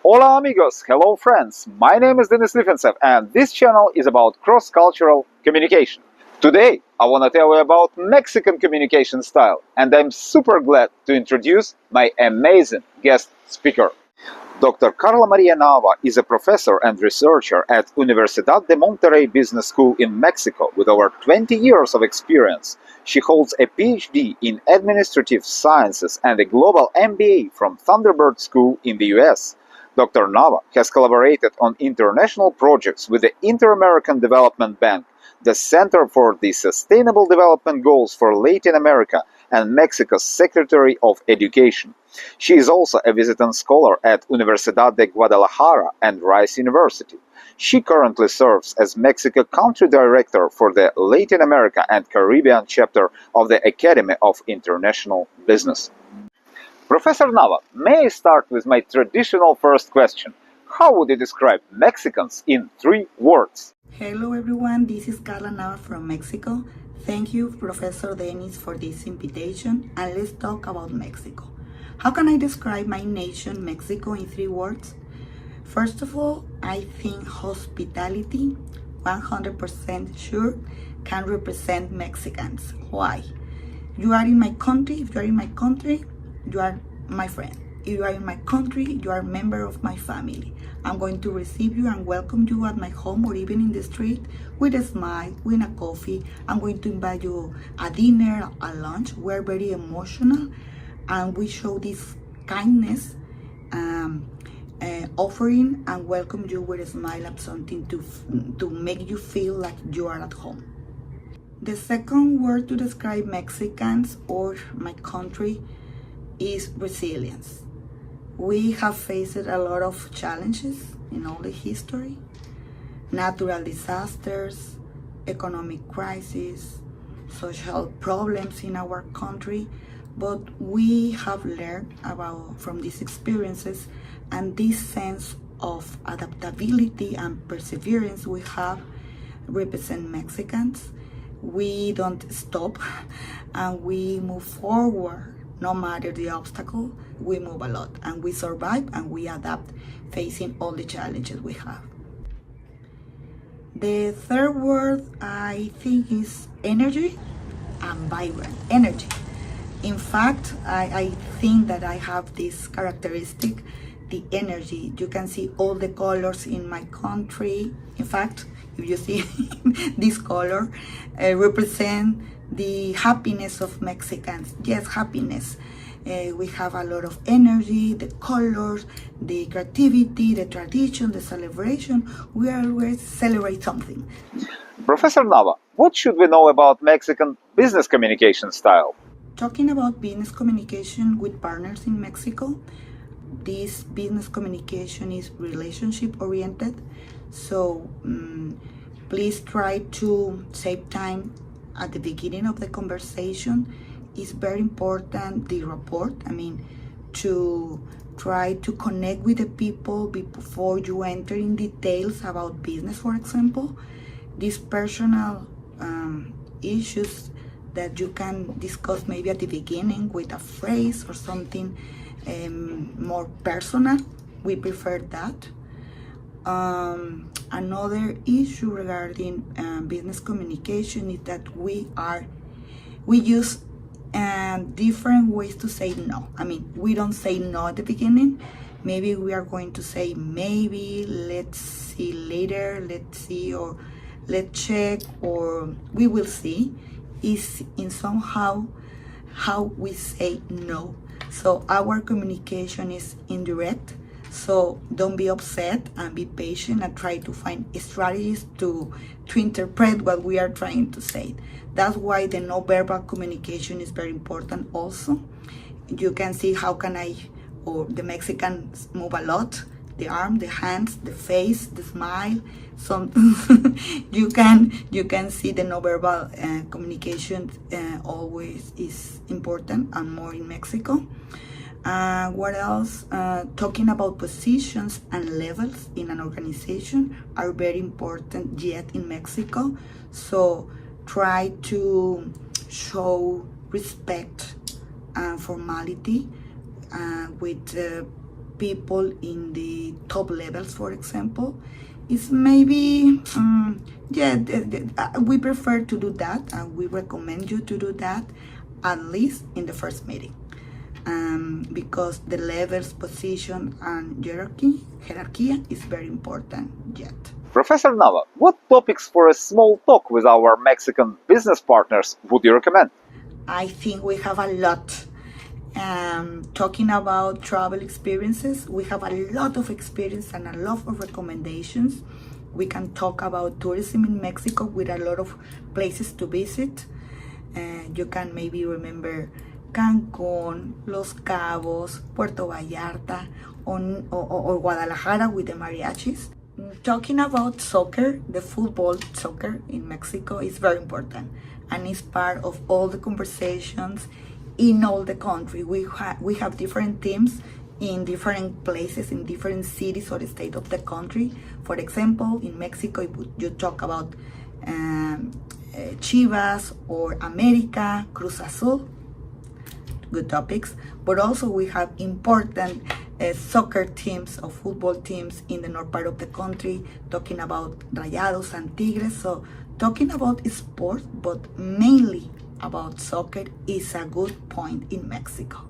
Hola amigos, hello friends, my name is Denis Lifentsev and this channel is about cross-cultural communication. Today I want to tell you about Mexican communication style and I'm super glad to introduce my amazing guest speaker. Dr. Karla María Nava is a professor and researcher at Universidad de Monterrey Business School in Mexico with over 20 years of experience. She holds a PhD in Administrative Sciences and a Global MBA from Thunderbird School in the US. Dr. Nava has collaborated on international projects with the Inter-American Development Bank, the Center for the Sustainable Development Goals for Latin America, and Mexico's Secretary of Education. She is also a visiting scholar at Universidad de Guadalajara and Rice University. She currently serves as Mexico Country Director for the Latin America and Caribbean chapter of the Academy of International Business. Professor Nava, may I start with my traditional first question? How would you describe Mexicans in 3 words? Hello everyone, this is Karla Nava from Mexico. Thank you, Professor Denis, for this invitation, and let's talk about Mexico. How can I describe my nation, Mexico, in 3 words? First of all, I think hospitality, 100% sure, can represent Mexicans. Why? You are in my country. If you are in my country, you are my friend. If you are in my country, you are a member of my family. I'm going to receive you and welcome you at my home or even in the street with a smile, with a coffee. I'm going to invite you a dinner, a lunch. We're very emotional and we show this kindness, offering and welcome you with a smile of something to make you feel like you are at home. The second word to describe Mexicans or my country is resilience. We have faced a lot of challenges in all the history, natural disasters, economic crisis, social problems in our country, but we have learned from these experiences, and this sense of adaptability and perseverance we have represent Mexicans. We don't stop and we move forward. No matter the obstacle, we move a lot and we survive and we adapt facing all the challenges we have. The third word I think is energy and vibrant energy. In fact, I think that I have this characteristic, the energy. You can see all the colors in my country. In fact, if you see this color, represent the happiness of Mexicans. Yes, happiness. We have a lot of energy, the colors, the creativity, the tradition, the celebration. We always celebrate something. Professor Nava, what should we know about Mexican business communication style? Talking about business communication with partners in Mexico, this business communication is relationship oriented. So please try to save time at the beginning of the conversation. Is very important, the rapport. To try to connect with the people before you enter in details about business, for example. These personal issues that you can discuss maybe at the beginning with a phrase or something more personal. We prefer that. Another issue regarding business communication is that we use different ways to say no. We don't say no at the beginning. Maybe we are going to say maybe, let's see later, let's see, or let's check, or we will see. Is in somehow how we say no. So our communication is indirect. So don't be upset and be patient and try to find strategies to interpret what we are trying to say. That's why the non-verbal communication is very important also. You can see how can the Mexicans move a lot. The arm, the hands, the face, the smile. You can see the non-verbal communication always is important and more in Mexico. What else? Talking about positions and levels in an organization are very important yet in Mexico. So try to show respect and formality with people in the top levels, for example, is maybe, we prefer to do that, and we recommend you to do that at least in the first meeting, because the levels, position, and hierarchy is very important yet. Professor Nava, what topics for a small talk with our Mexican business partners would you recommend? I think we have a lot. Talking about travel experiences, we have a lot of experience and a lot of recommendations. We can talk about tourism in Mexico with a lot of places to visit. You can maybe remember Cancun, Los Cabos, Puerto Vallarta, or Guadalajara with the mariachis. Talking about soccer, the football soccer in Mexico is very important, and it's part of all the conversations in all the country. We have different teams in different places, in different cities or state of the country. For example, in Mexico, you talk about Chivas or America, Cruz Azul, good topics. But also we have important soccer teams or football teams in the north part of the country, talking about Rayados and Tigres. So talking about sport, but mainly about soccer, is a good point in Mexico.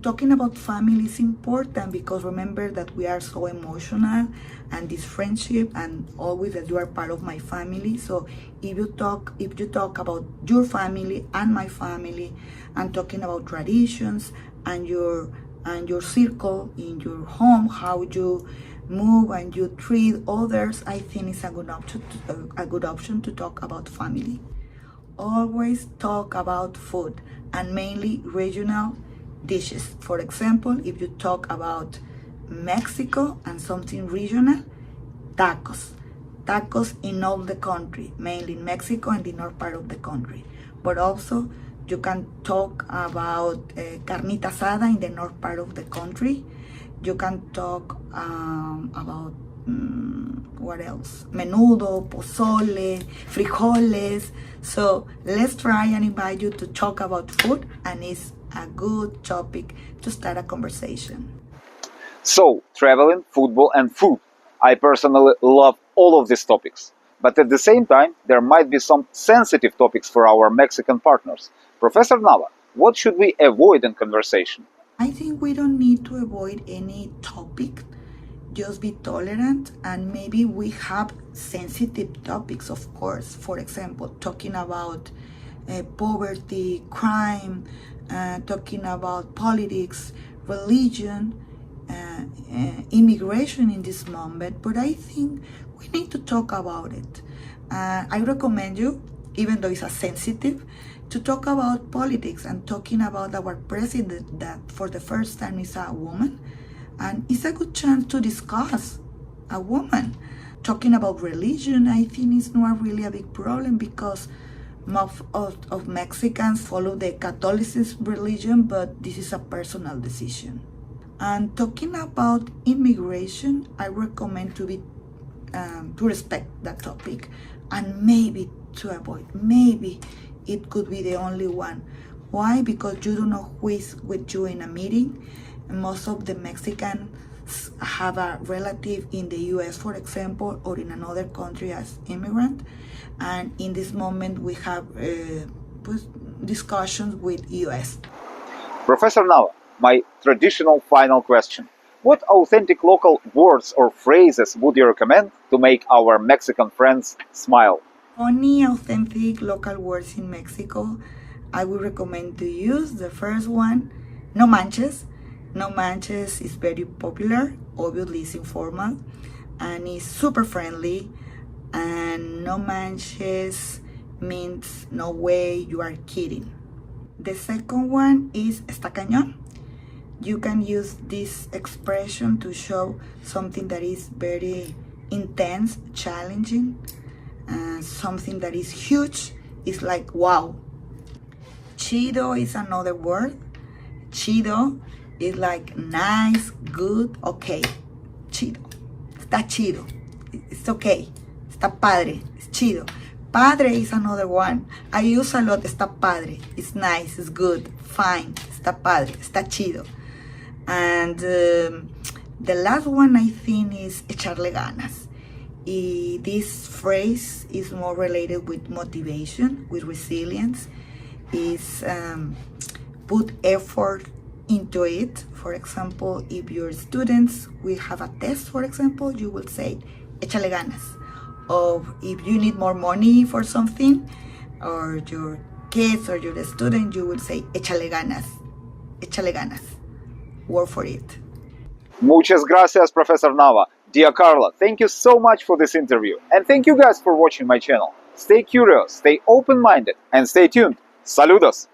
Talking about family is important, because remember that we are so emotional, and this friendship, and always that you are part of my family. So if you talk about your family and my family, and talking about traditions and your circle in your home, how you move and you treat others, I think it's a good option to talk about family. Always talk about food, and mainly regional dishes. For example, if you talk about Mexico and something regional, tacos in all the country, mainly in Mexico and the north part of the country. But also you can talk about carnita asada in the north part of the country. You can talk about what else? Menudo, pozole, frijoles. So let's try and invite you to talk about food, and it's a good topic to start a conversation. So, traveling, football, and food. I personally love all of these topics. But at the same time, there might be some sensitive topics for our Mexican partners. Professor Nava, what should we avoid in conversation? I think we don't need to avoid any topic. Just be tolerant, and maybe we have sensitive topics, of course. For example, talking about poverty, crime, talking about politics, religion, immigration in this moment. But I think we need to talk about it. I recommend you, even though it's a sensitive, to talk about politics, and talking about our president that for the first time is a woman. And it's a good chance to discuss a woman. Talking about religion, I think is not really a big problem, because most of Mexicans follow the Catholicism religion, but this is a personal decision. And talking about immigration, I recommend to respect that topic, and maybe to avoid. Maybe it could be the only one. Why? Because you don't know who is with you in a meeting. Most of the Mexicans have a relative in the US, for example, or in another country as immigrant. And in this moment, we have discussions with US. Professor Nava, my traditional final question. What authentic local words or phrases would you recommend to make our Mexican friends smile? Only authentic local words in Mexico, I would recommend to use the first one, no manches. No manches is very popular, obviously it's informal, and it's super friendly. And no manches means no way, you are kidding. The second one is está cañón. You can use this expression to show something that is very intense, challenging, something that is huge. It's like wow. Chido is another word. Chido is like nice, good, okay. Chido. Está chido. It's okay. Está padre. It's chido. Padre is another one. I use a lot. Está padre. It's nice. It's good. Fine. Está padre. Está chido. And The last one I think is echarle ganas. This phrase is more related with motivation, with resilience. Is put effort into it. For example, if your students will have a test, for example, you will say échale ganas. Or if you need more money for something, or your kids or your student, you will say échale ganas. Échale ganas. Work for it. Muchas gracias, Professor Nava. Dear Karla, thank you so much for this interview. And thank you guys for watching my channel. Stay curious, stay open-minded, and stay tuned. Saludos!